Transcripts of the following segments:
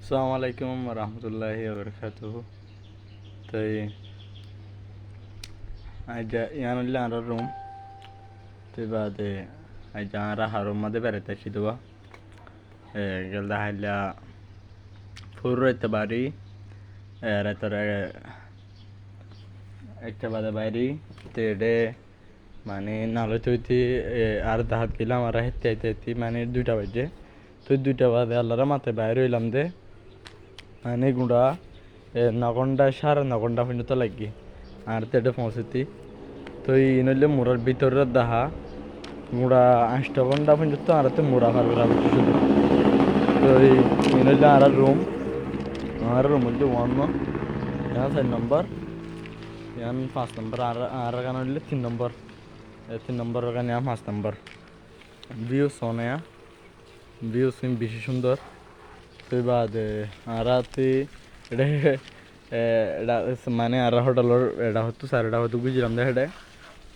আসসালামু আলাইকুম রহমতুল্লাহি বারাকাতুহু। তাই আইজা ইয়ান হইলে আর রুম তুই বাদে আইজা আর হারুম মাঝে বেড়াতে আসি দেবা গেল হাইলা ফুর রাইতে বাড়ি রাইতের একটা বাদে বাইরি তেডে মানে নালে তুইতি আর দাহাত গেলাম আর হেঁটে হেঁটে হেঁটে মানে 2টা বাজে তুই 2টা বাদে আল্লাহরা মাথায় বাইরে হইলাম দে মানে গুঁড়া 9 ঘন্টা 9:30 পর্যন্ত লাগি আর তেডে পৌঁছতি তো এই নইলে মোড়ার ভিতরে দাহা গুঁড়া 8 ঘন্টা পর্যন্ত আর মোড়া পারবে শুধু তো এই নইলে আর রুম হইলে 1 यहाँ 4 নম্বর यहाँ 5 নম্বর আর গান হইলে 3 নম্বর 3 নম্বর গান यहाँ 5 নম্বর ভিউ সোনিয়া ভিউ সিম বেশি সুন্দর তো বাদে আর এটা এটা মানে আর হোটেলের এটা হতো স্যার এটা হয়তো বুঝলাম না এটা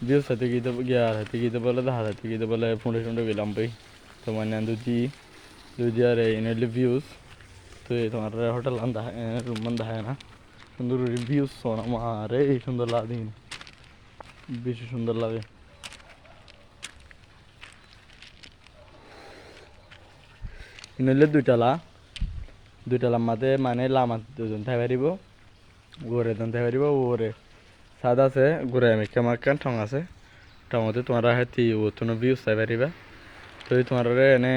ভিউ সাথে গিয়ে গিয়ে হাতে গিয়ে বলে দেখা হাতে গিয়ে বলে ফুঁড়ে ফুঁড়ে গেলাম ভাই তো মানে দুজি আর এই নইলে ভিউজ তো তোমার হোটেল আন্দা রুম আন্দা হয় না সুন্দর ভিউজ সোনা মারে এই সুন্দর লাগে বেশি সুন্দর লাগে নইলে দুইটালা মাঝে মানে লামা দুজন থাই পারিব ঘুরে দুজন থাই পারিব ওরে সাদ আছে ঘুরে মেকা মাকান ঠং আছে টঙতে তোমার হাতি ও তুমি ভিউজ চাই পারিবা তো তোমার এনে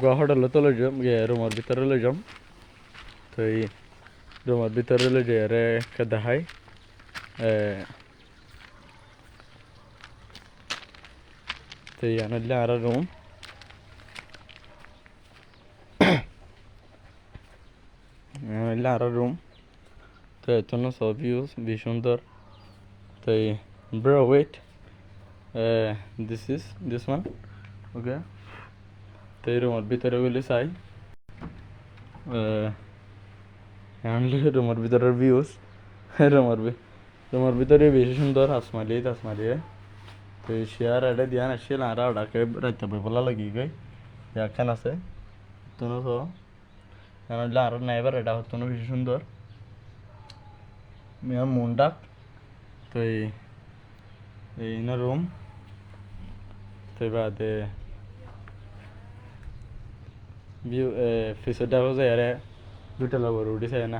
গোয়া হোটেল তো লই যাম রুমের ভিতরে লই যাম তো এই রুমের ভিতরে লই যাই রে দেখাই তো আনলে আর রুম আর রুম তো এত সব ভিউজ বেশ সুন্দর তো bro wait this one okay তো এই রুমের ভিতরে গেলে চাই আনলে রুমের ভিতরের ভিউজ রুমের ভিতরে বেশি সুন্দর আসমালিয়ে তো শেয়ার এটা দিয়া আসছিল আর ওটাকে রাইতে বলা লাগি গই একখান আছে তুনো তো আনলে আর নাইবার এটা হতো বেশি সুন্দর মেয়ার মন ডাক তো এই না রুম তো বাদে ভিউ ফিসটা হয়ে যায় দুইটা লগর উঠিছে না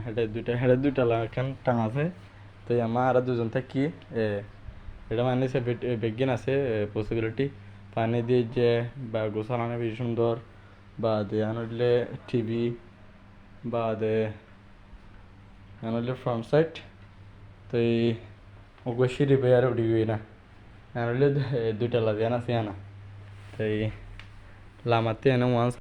দুইটা লাগান টাং আছে তো আমার আর দুজন থাকি এটা মানে বিজ্ঞান আছে পসিবিলিটি পানি দিয়ে যে বা গোসলানো বেশি সুন্দর বা আনলে টিভি বা আনলে ফ্রন্ট সাইড তো এই অবশ্যই রিপেয়ার উঠি গই না আনলে দুইটা লাগে না সে না তো এই লামাতে এনে ওয়ান্স